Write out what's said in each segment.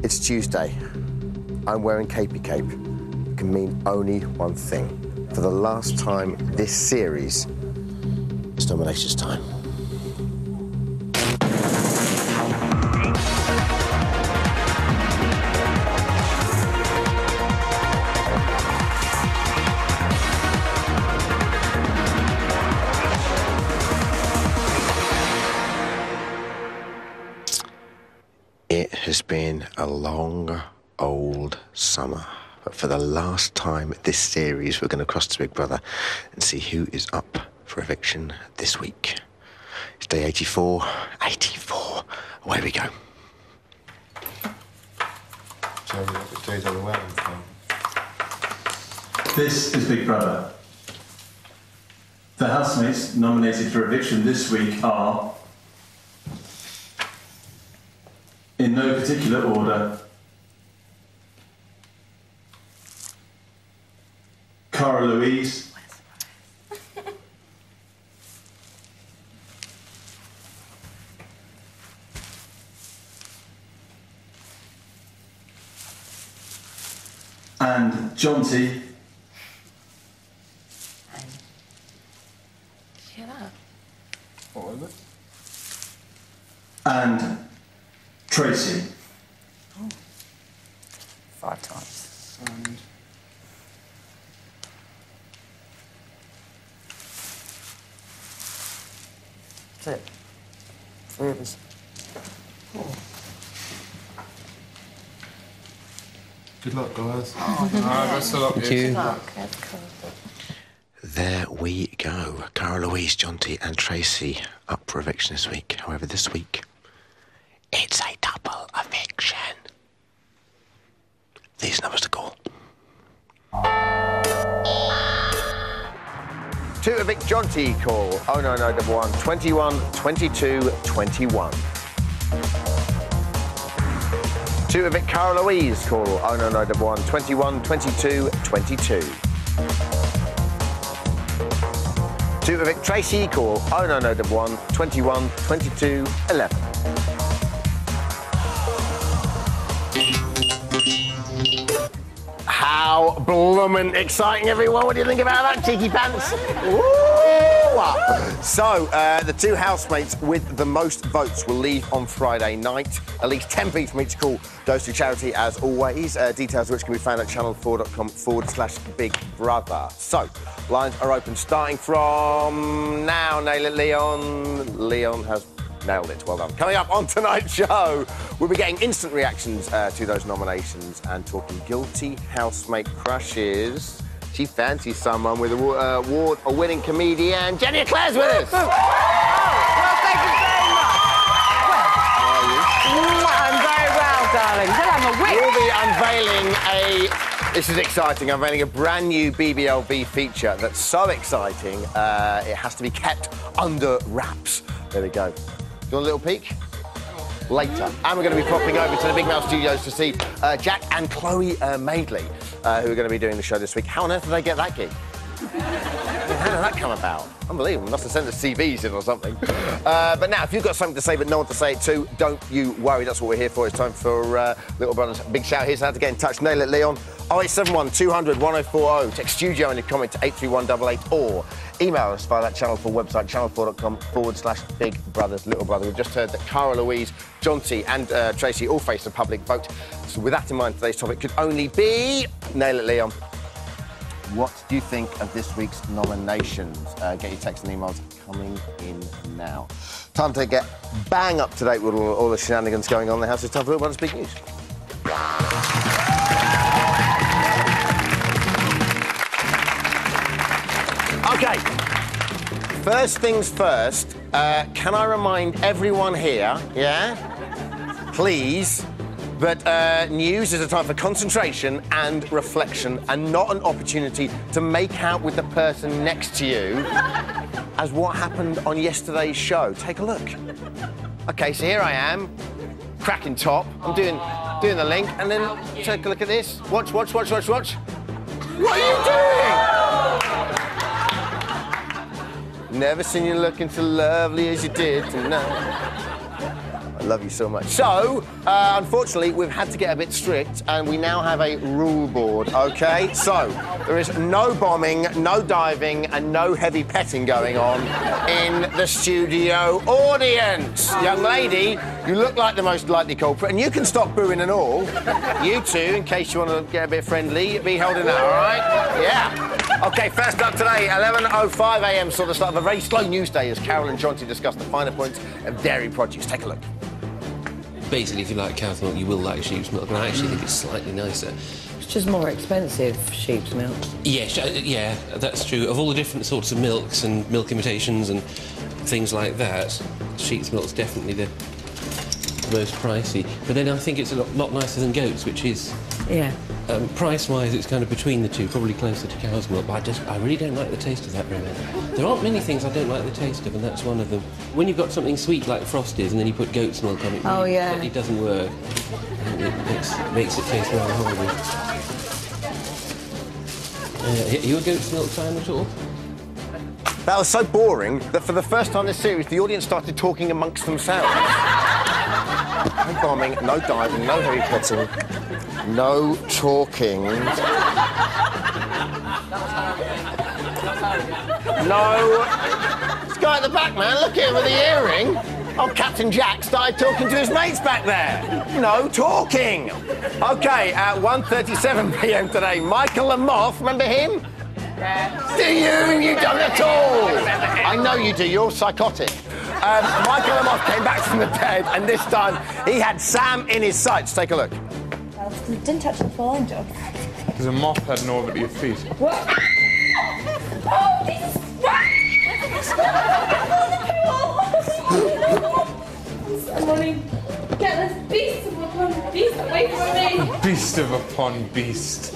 It's Tuesday. I'm wearing capey cape. It can mean only one thing. For the last time this series, it's nominations time. It has been a long, old summer. But for the last time this series, we're going to cross to Big Brother and see who is up for eviction this week. It's day 84. 84. Away we go. This is Big Brother. The housemates nominated for eviction this week are, in no particular order, Cara Louise, and Jonty, Shut up. What was it? and Tracy. Oh. 5 times. And That's it. 3 of us. Oh. good luck, guys. Oh, Best of luck. Thank you. Good luck. That's cool. There we go. Cara Louise, Jonty and Tracy up for eviction this week. However, this week, it's a double eviction. These numbers to call. 2 evict Jonty, call 09011 21 22 21. 2 evict Cara Louise, call 09011 21 22 22. 2 evict Tracy, call 09011 21 22 11. How bloomin' exciting, everyone. What do you think about that, cheeky pants? Ooh. So, the 2 housemates with the most votes will leave on Friday night. At least 10p from each call goes to charity, as always. Details of which can be found at channel4.com/Big Brother. So, lines are open starting from now. Nail it, Leon. Leon has nailed it. Well done. Coming up on tonight's show, we'll be getting instant reactions to those nominations and talking guilty housemate crushes. She fancies someone with award-winning comedian Jenny Eclair's with us. Well, thank you very much. I'm very well, darling. Then I'm a witch. We'll be unveiling this is exciting, unveiling a brand new BBLB feature that's so exciting, it has to be kept under wraps. There we go. Do you want a little peek? Later. And we're going to be popping over to the Big Mouth Studios to see Jack and Chloe Madeley, who are going to be doing the show this week. How on earth did they get that gig? How did that come about? Unbelievable. Must have sent the CVs in or something. But now, if you've got something to say but no one to say it to, don't you worry. That's what we're here for. It's time for Little Brother's Big Shout. Here's how to get in touch. Nail it, Leon. 0871 200 1040. Text studio and your comment to 83188 or email us via that Channel 4 website, channel4.com/Big Brothers Little Brother. We've just heard that Cara Louise, Jonty and Tracy all face a public vote. So with that in mind, today's topic could only be... Nail it, Leon. What do you think of this week's nominations? Get your texts and emails coming in now. Time to get bang up to date with all the shenanigans going on in the house. It's time for Little Brother's Big News. OK. First things first, can I remind everyone here, please, that news is a time for concentration and reflection and not an opportunity to make out with the person next to you as what happened on yesterday's show. Take a look. OK, so here I am, cracking top. I'm doing the link, and then take a look at this. Watch. What are you doing? Never seen you looking so lovely as you did tonight. Love you so much. So, unfortunately, we've had to get a bit strict, and we now have a rule board, OK? So, there is no bombing, no diving, and no heavy petting going on in the studio audience. Young lady, you look like the most likely culprit, and you can stop booing and all. You two, in case you want to get a bit friendly, be holding that, all right? Yeah. OK, first up today, 11:05 a.m. saw the start of a very slow news day as Carol and Jonty discussed the finer points of dairy produce. Take a look. Basically, if you like cow's milk, you will like sheep's milk, and I actually think it's slightly nicer. It's just more expensive, sheep's milk. Yeah, that's true. Of all the different sorts of milks and milk imitations and things like that, sheep's milk's definitely the most pricey. But then I think it's a lot nicer than goat's, which is... Yeah. Price-wise, it's kind of between the two, probably closer to cow's milk, but I really don't like the taste of that very much. There aren't many things I don't like the taste of, and that's one of them. When you've got something sweet like Frosties and then you put goat's milk on it, it doesn't work. It makes it taste rather horrible. Are you a goat's milk fan at all? That was so boring that for the first time in this series, the audience started talking amongst themselves. No bombing, no diving, no heavy petting, no talking. No... This guy at the back, man, look at him with the earring. Oh, Captain Jack started talking to his mates back there. No talking. OK, at 1:37 p.m. today, Michael Lamoth, remember him? Yeah. Do you? You don't at all. I know you do. You're psychotic. Michael Lamoth came back from the dead, and this time he had Sam in his sights. Take a look. Well, didn't touch the floor, John. Because a moth had an orb at your feet. What? Oh, this is... Somebody get this beast upon beast away from me. Beast of upon beast.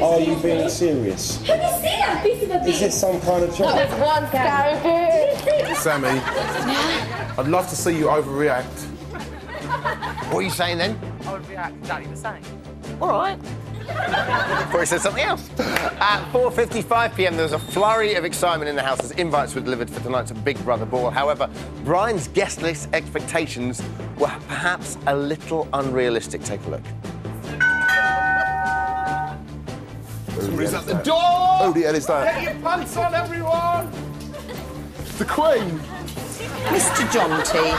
Are you being serious? Have you seen that beast of a beast? Is this some kind of joke? There's one scary. Sammy, I'd love to see you overreact. What are you saying then? I would react exactly the same. All right. Before he said something else. At 4:55 p.m, there was a flurry of excitement in the house as invites were delivered for tonight's Big Brother Ball. However, Brian's guest list expectations were perhaps a little unrealistic. Take a look. Somebody's at the door! Who the hell is that? Get your pants on, everyone! The Queen! Mr. Jonty,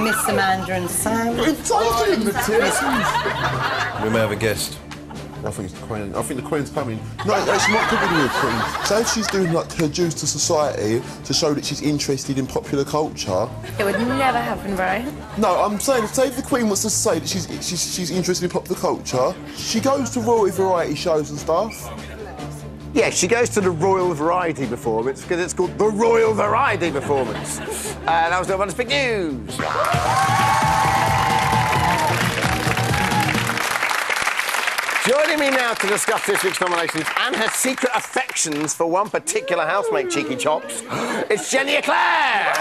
Miss Amanda and Sam. Enticing the tears! We may have a guest. I think it's the Queen. I think the Queen's coming. No, it's not good to be a Queen. So if she's doing like her dues to society to show that she's interested in popular culture. It would never happen, Brian. No, I'm saying, say if the Queen wants to say that she's interested in popular culture, she goes to royal variety shows and stuff. Yeah, she goes to the Royal Variety Performance because it's called the Royal Variety Performance. That was the one big news. Joining me now to discuss this week's nominations and her secret affections for one particular housemate, Cheeky Chops, it's Jenny Eclair!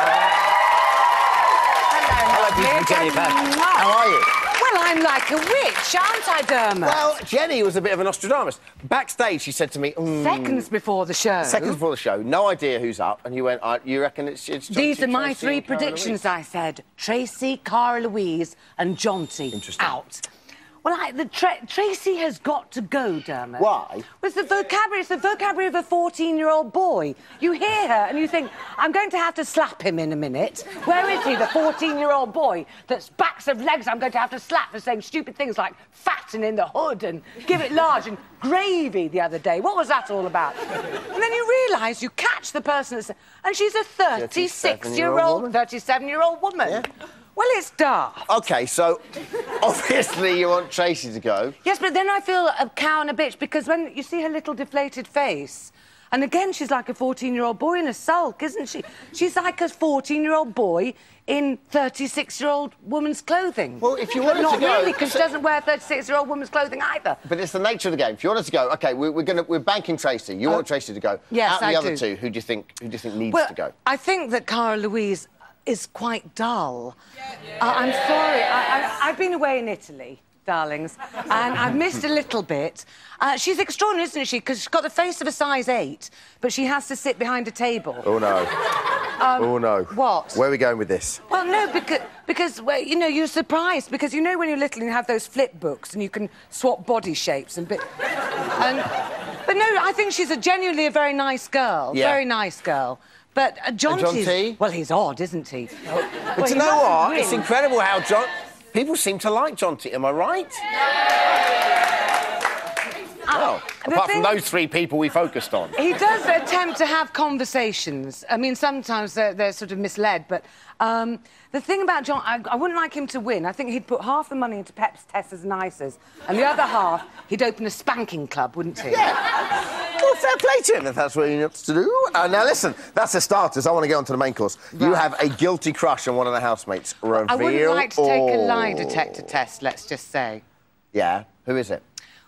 Hello, beautiful Jenny Eclair. How are you? Well, I'm like a witch, aren't I, Dermot? Well, Jenny was a bit of a Nostradamus. Backstage, she said to me... Seconds before the show. Seconds before the show, no idea who's up, and you went, you reckon it's Jonty, These are my Tracy, three and Cara predictions, Louise? I said. Tracy, Cara Louise and Jonty. Interesting. Out. Well, Tracy has got to go, Dermot. Why? It's the vocabulary of a 14-year-old boy. You hear her and you think, I'm going to have to slap him in a minute. Where is he, the 14-year-old boy that's backs of legs I'm going to have to slap for saying stupid things like fatten in the hood and give it large and gravy the other day? What was that all about? And then you realise you catch the person that's... And she's a 36-year-old, 37-year-old woman. Yeah. Well, it's daft. OK, so obviously you want Tracy to go. Yes, but then I feel a cow and a bitch because when you see her little deflated face, and again, she's like a 14-year-old boy in a sulk, isn't she? She's like a 14-year-old boy in 36-year-old woman's clothing. Well, if you wanted Not to go... really, because she doesn't wear 36-year-old woman's clothing either. But it's the nature of the game. If you wanted to go, OK, we're banking Tracy. You want Tracy to go. Yes, Out of I the other do. two, who do you think needs Well, to go? I think that Cara Louise is quite dull. I'm sorry. I've been away in Italy darlings, and I've missed a little bit. She's extraordinary, isn't she? Because she's got the face of a size 8, but she has to sit behind a table. Oh, no. Oh, no. What? Where are we going with this? Well, no, because well, you know, you're surprised, because you know when you're little and you have those flip books and you can swap body shapes and... But no, I think she's genuinely a very nice girl. Yeah. Very nice girl. But John T? Well, he's odd, isn't he? But you know what? It's incredible how people seem to like John T. Am I right? Well, apart from those 3 people we focused on. He does attempt to have conversations. I mean, sometimes they're sort of misled, but the thing about John, I wouldn't like him to win. I think he'd put half the money into Peps, Tessers and Ices, and the other half, he'd open a spanking club, wouldn't he? Yeah. Well, fair play to him if that's what he wants to do. Now, listen, that's the starters. I want to get on to the main course. Right. You have a guilty crush on one of the housemates. Reveal. I wouldn't like to take a lie detector test, let's just say. Yeah? Who is it?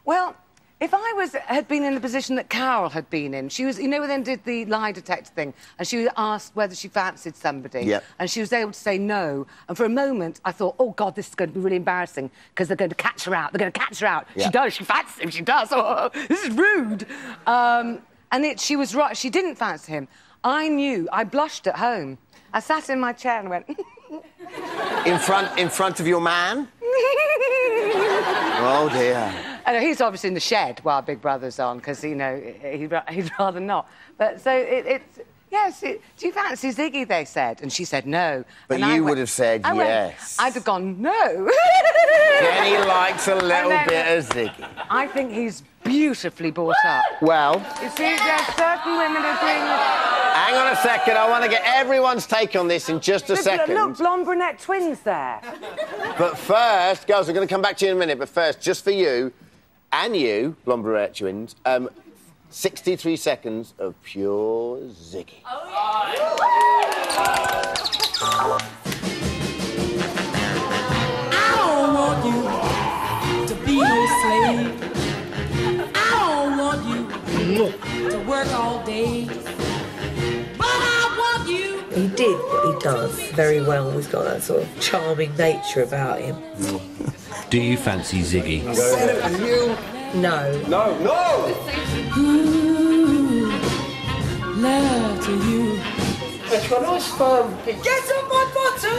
Well... If I had been in the position that Carol had been in, she was, you know, then did the lie detector thing, and she was asked whether she fancied somebody, yep. and she was able to say no. And for a moment, I thought, oh God, this is going to be really embarrassing because they're going to catch her out. They're going to catch her out. Yep. She does. She fancies him. She does. Oh, this is rude. She was right. She didn't fancy him. I knew. I blushed at home. I sat in my chair and went. in front of your man? Oh dear. And he's obviously in the shed while Big Brother's on, because, you know, he'd rather not. But so it's... Yes, do you fancy Ziggy, they said? And she said no. But you would have said yes. I'd have gone, no. Jenny likes a little bit of Ziggy. I think he's beautifully brought up. Well... You see, there's certain women who bring... Hang on a second, I want to get everyone's take on this in just a second. Look, blonde brunette twins there. But first, girls, I'm going to come back to you in a minute, but first, just for you... And you, blonde brunette twins, 63 seconds of pure Ziggy. Oh, I don't want you to be no slave. I don't want you to work all day. But I want you. He did what he does very well. He's got that sort of charming nature about him. Do you fancy Ziggy? No. No, no! Ooh, love to you. It's got a nice firm... Get on my bottom!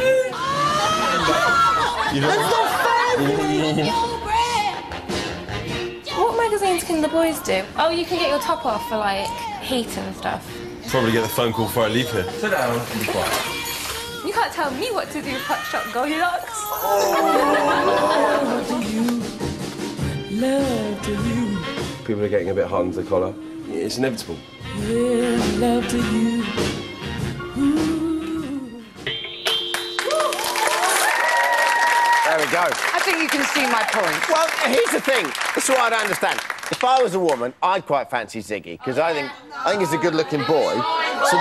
What magazines can the boys do? Oh, you can get your top off for, like, heat and stuff. Probably get the phone call before I leave here. Sit down and be quiet. You can't tell me what to do, Hot Shot Goldilocks. Love to you. Love to you. People are getting a bit hot under the collar. It's inevitable. Yeah, love to you. Ooh. There we go. I think you can see my point. Well, here's the thing. This is what I don't understand. If I was a woman, I'd quite fancy Ziggy, because I think he's a good-looking boy. So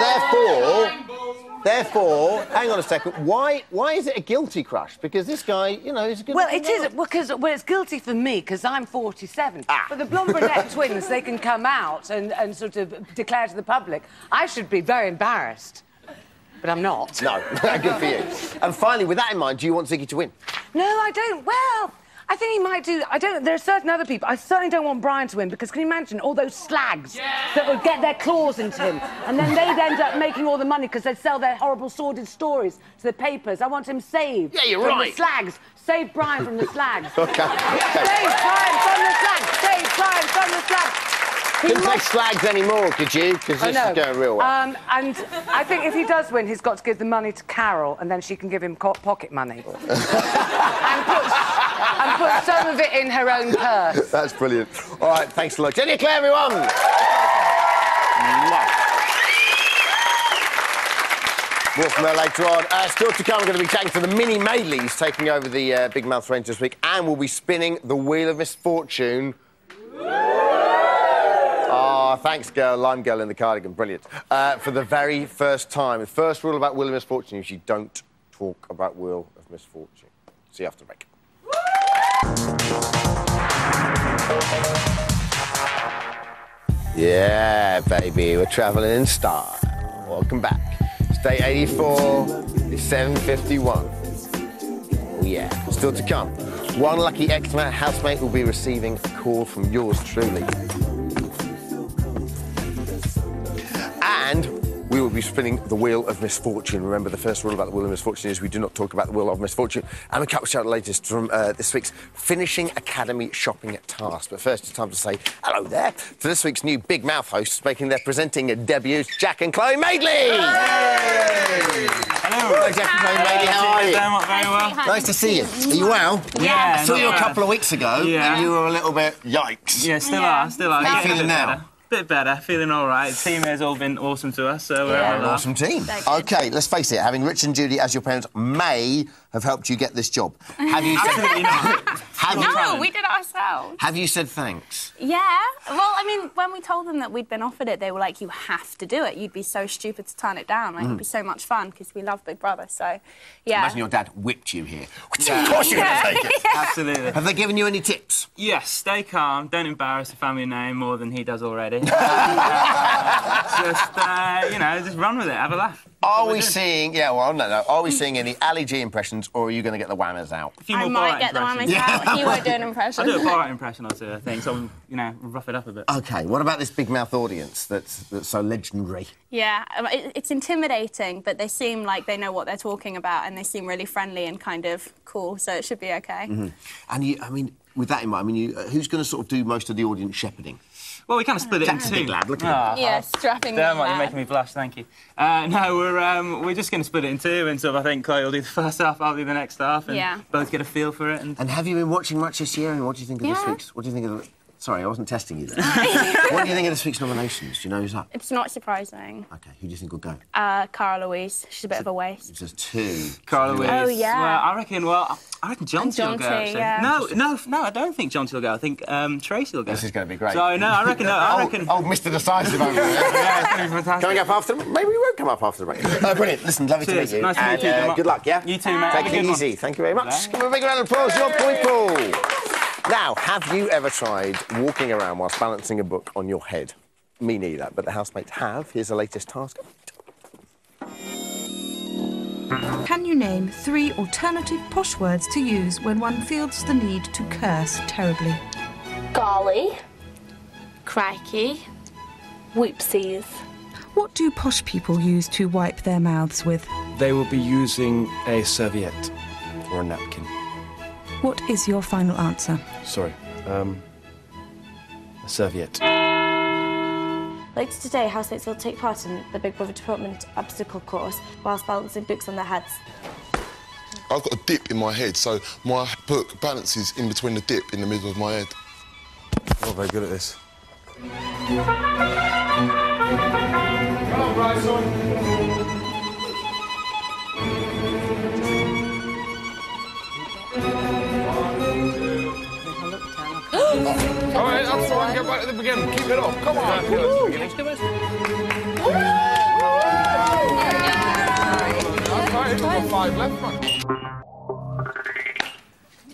therefore, hang on a second, why is it a guilty crush? Because this guy, you know, is a good... Well, it is, because it's guilty for me, because I'm 47. But the blonde brunette twins, they can come out and sort of declare to the public. I should be very embarrassed. But I'm not. No, good for you. And finally, with that in mind, do you want Ziggy to win? No, I don't. Well, I think he might do... There are certain other people. I certainly don't want Brian to win, because can you imagine all those slags that would get their claws into him, and then they'd end up making all the money because they'd sell their horrible, sordid stories to the papers. I want him saved from the slags. Save Brian from the slags. OK. Save Brian from the slags. Save Brian from the slags. Couldn't say slags anymore, could you? Because this is going real well. And I think if he does win, he's got to give the money to Carol, and then she can give him pocket money. and put some of it in her own purse. That's brilliant. All right, thanks a lot. Jenny Claire, everyone! More from her later on. Still to come, we're going to be chatting to the Mini Mayleys taking over the Big Mouth Range this week, and we'll be spinning the Wheel of Misfortune. Oh, thanks, girl. Lime girl in the cardigan. Brilliant. For the very first time. The first rule about Wheel of Misfortune is you don't talk about Wheel of Misfortune. See you after the break. Yeah, baby, we're travelling in style. Welcome back. It's day 84, it's 7:51. Oh, yeah. Still to come, One lucky ex-housemate will be receiving a call from yours truly. And we will be spinning the Wheel of Misfortune. Remember, the first rule about the Wheel of Misfortune is we do not talk about the Wheel of Misfortune. And we cut the show the latest from this week's Finishing Academy Shopping Task. But first, it's time to say hello there to this week's new Big Mouth hosts making their presenting debuts, Jack and Chloe Madeley. Hello, Jack and Chloe Madeley. How are you? Very well. Nice to see you. Are you well? Yeah. I saw you a couple of weeks ago and you were a little bit yikes. Yeah, still are. How are you feeling now? Bit better, feeling all right. The team has all been awesome to us, so we're an awesome team. OK, let's face it, having Rich and Judy as your parents may have helped you get this job. Have you Absolutely not. No, we did it ourselves. Have you said thanks? Yeah. Well, I mean, when we told them that we'd been offered it, they were like, you have to do it. You'd be so stupid to turn it down. Like, it'd be so much fun, because we love Big Brother, so, yeah. Imagine your dad whipped you here. Of course you're going to take it. Absolutely. Have they given you any tips? Yes, stay calm, don't embarrass the family name more than he does already. Just, you know, just run with it, have a laugh. Are we seeing... Yeah, well, no. Are we seeing any Ali G impressions, or are you going to get the whammers out? I might get the whammers out. He won't do an impression. I'll do a Borat impression or two, I think, so, you know, rough it up a bit. OK, what about this Big Mouth audience that's so legendary? Yeah, it's intimidating, but they seem like they know what they're talking about, and they seem really friendly and kind of cool, so it should be OK. And you, I mean, with that in mind, I mean, who's going to sort of do most of the audience shepherding? Well, we kind of split it in two. Big lad, look at him. Yeah, strapping Damn, you're making me blush, thank you. No, we're just going to split it in two, and sort of I think Chloe will do the first half, I'll do the next half, and both get a feel for it. And have you been watching much this year, and what do you think of this week's... What do you think of the... Sorry, I wasn't testing you there. What do you think of this week's nominations? Do you know who's up? It's not surprising. OK, who do you think will go? Cara Louise. She's a bit of a waste. It's just two. Cara Louise. Oh, yeah. Well, I reckon Jonty will go, actually. Yeah. No, I don't think Jonty will go. I think Tracy will go. This is going to be great. So, no, I reckon... Oh, Mr Decisive over there. Yeah, it's going to be fantastic. Coming up after... Maybe we won't come up after the break. Brilliant. Listen, lovely to meet you. Nice to meet you. Good luck, yeah? You too, mate. Take it easy. Thank you very much. Give them a big round of applause. Your people. Now, have you ever tried walking around whilst balancing a book on your head? Me neither, but the housemates have. Here's the latest task. Can you name 3 alternative posh words to use when one feels the need to curse terribly? Golly. Crikey. Whoopsies. What do posh people use to wipe their mouths with? They will be using a serviette or a napkin. What is your final answer? Sorry, a serviette. Later today, housemates will take part in the Big Brother Department obstacle course whilst balancing books on their heads. I've got a dip in my head, so my book balances in between the dip in the middle of my head. I'm not very good at this. Come on, Bryson. All right, that's fine. Get back to the beginning. Keep it up. Come on. You've got 5 left, man.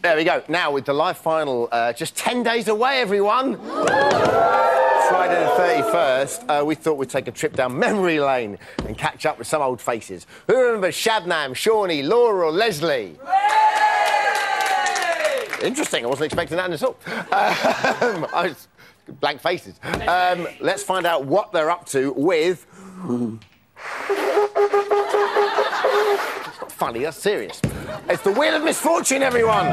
There we go. Now, with the live final just 10 days away, everyone. Friday the 31st, we thought we'd take a trip down memory lane and catch up with some old faces. Who remembers Shabnam, Shawnee, Laura or Leslie? Interesting, I wasn't expecting that at all. I was... Blank faces. Let's find out what they're up to with... It's not funny, that's serious. It's the Wheel of Misfortune, everyone!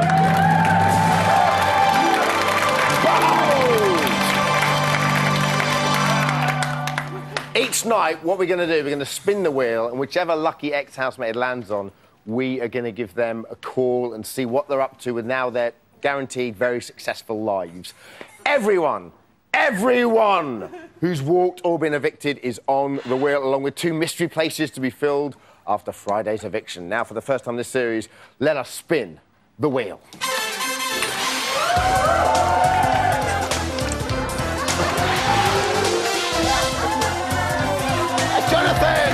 Each night, what we're going to do, we're going to spin the wheel, and whichever lucky ex-housemate it lands on, we are going to give them a call and see what they're up to with now their guaranteed very successful lives. Everyone who's walked or been evicted is on the wheel, along with 2 mystery places to be filled after Friday's eviction. Now, for the first time in this series, let us spin the wheel. Jonathan!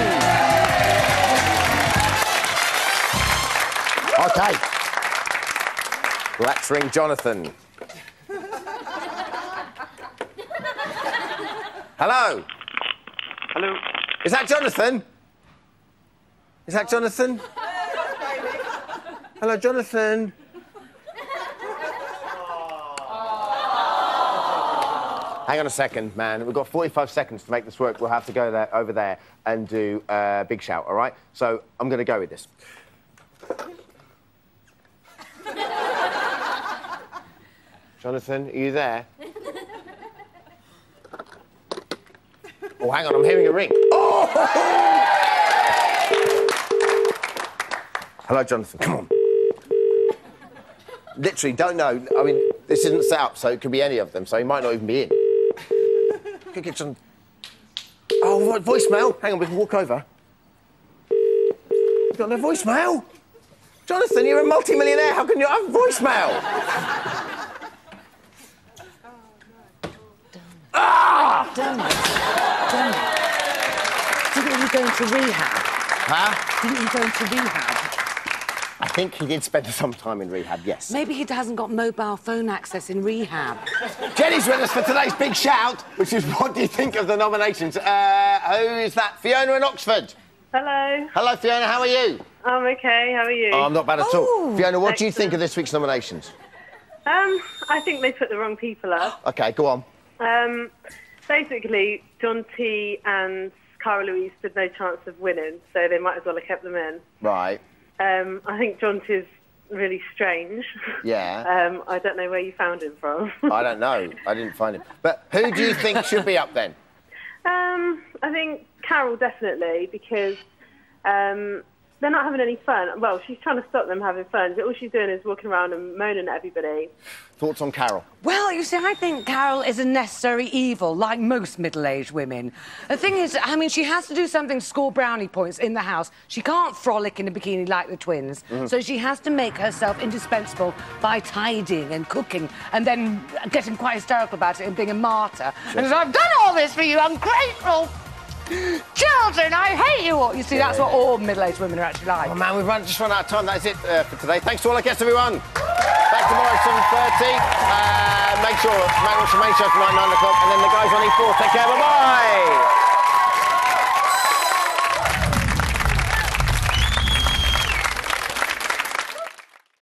OK. Let's ring Jonathan. Hello? Hello? Is that Jonathan? Is that Jonathan? Hello, Jonathan? Hang on a second, man. We've got 45 seconds to make this work. We'll have to go there, over there and do Big Shout, all right? So I'm going to go with this. Jonathan, are you there? Oh, hang on, I'm hearing a ring. Oh! Hello, Jonathan, come on. Literally, don't know. I mean, this isn't set up, so it could be any of them, so he might not even be in. Could get some... Oh, what, voicemail? Hang on, we can walk over. You've got no voicemail? Jonathan, you're a multi-millionaire. How can you have voicemail? Ah! Didn't you go into rehab? Huh? Didn't you go into rehab? I think he did spend some time in rehab, yes. Maybe he hasn't got mobile phone access in rehab. Jenny's with us for today's Big Shout, which is what do you think of the nominations? Who is that? Fiona in Oxford. Hello. Hello, Fiona, how are you? I'm okay, how are you? Oh, I'm not bad at all. Fiona, what do you think of this week's nominations? I think they put the wrong people up. OK, go on. Basically, John T and Cara Louise stood no chance of winning, so they might as well have kept them in. Right. I think John T is really strange. Yeah. I don't know where you found him from. I don't know. I didn't find him. But who do you think should be up then? I think Carol, definitely, because they're not having any fun. Well, she's trying to stop them having fun, but all she's doing is walking around and moaning at everybody. Thoughts on Carol? Well, you see, I think Carol is a necessary evil, like most middle-aged women. The thing is, I mean, she has to do something to score brownie points in the house. She can't frolic in a bikini like the twins, so she has to make herself indispensable by tidying and cooking and then getting quite hysterical about it and being a martyr. Sure. And I've done all this for you, ungrateful children, I hate you all. You see, that's what all middle-aged women are actually like. Oh, man, we've just run out of time. That's it for today. Thanks to all our guests, everyone. Back tomorrow at 7:30. Make sure, watch the main show tonight, 9 o'clock, and then the guys on E4. Take care, bye-bye.